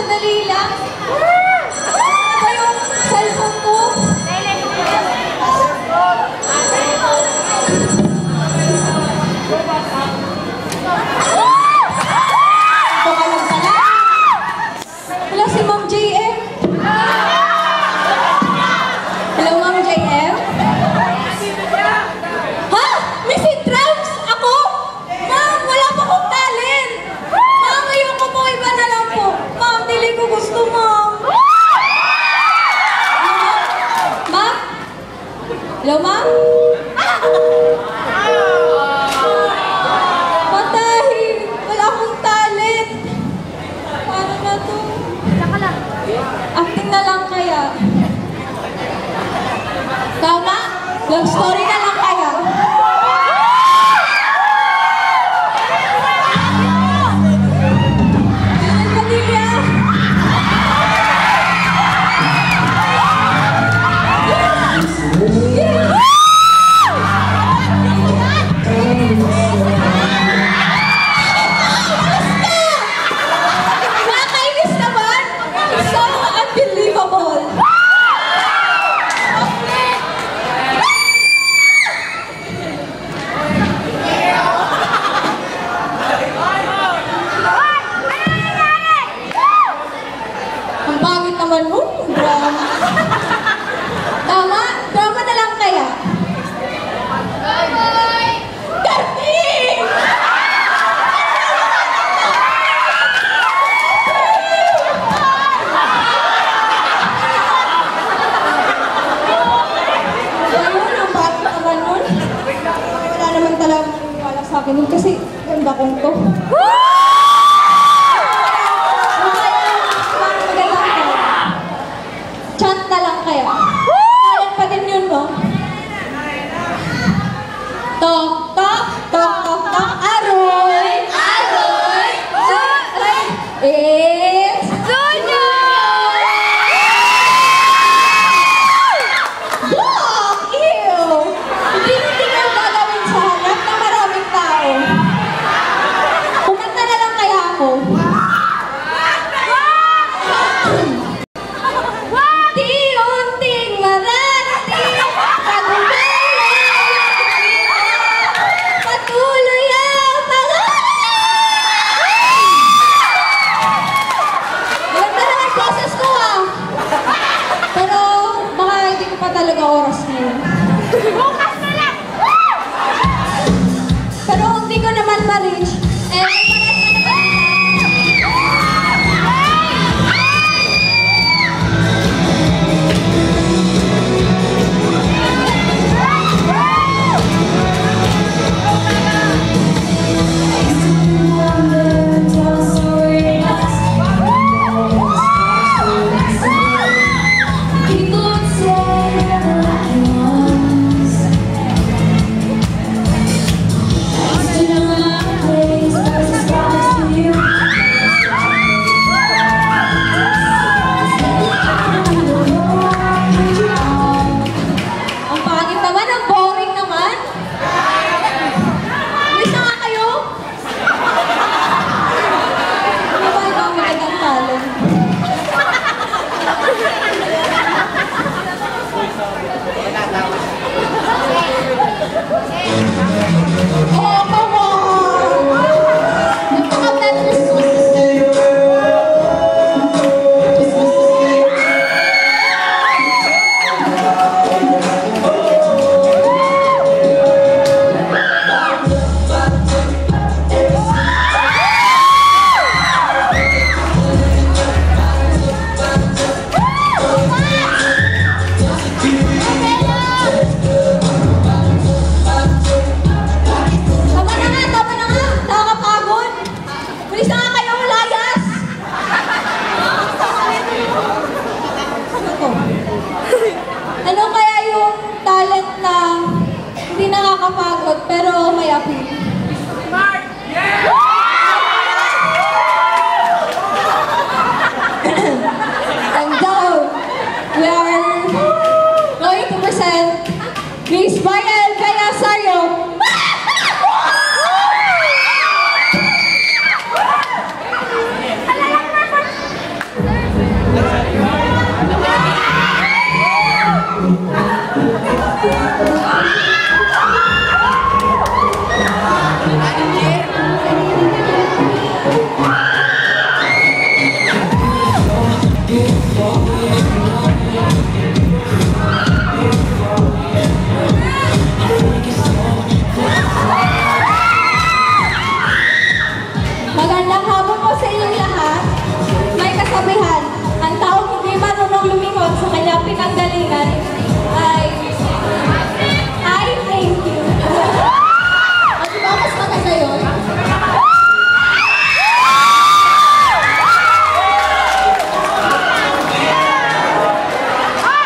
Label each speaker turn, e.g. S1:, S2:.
S1: sandali lang. Ano ba yung cellphone ko? Baka lang pala. Wala si Ma'am JM. Hello, Ma'am JM? Ha? Miss Intrams? Ako? Ma'am, wala pa akong talent. Ma'am, ayoko po, iba na lang po. Ma'am, dili ko gusto, Ma'am. Ma'am? Hello, Ma'am? Patay! Wala akong talent. Paano na to? Acting na lang kaya. Tama? Love story na lang kaya. Nakakainis naman! So unbelievable! Ang pangit naman mo, drama. Tama? Drama na lang kaya. Darting! Ayun, ang pangit naman nun. Wala naman talagang maniwala sa akin nun kasi ganda kong to. Chat na lang kaya. Talent pa din yun, no? Tok, tok, tok, tok, tok, aroy! Aroy! Aroy!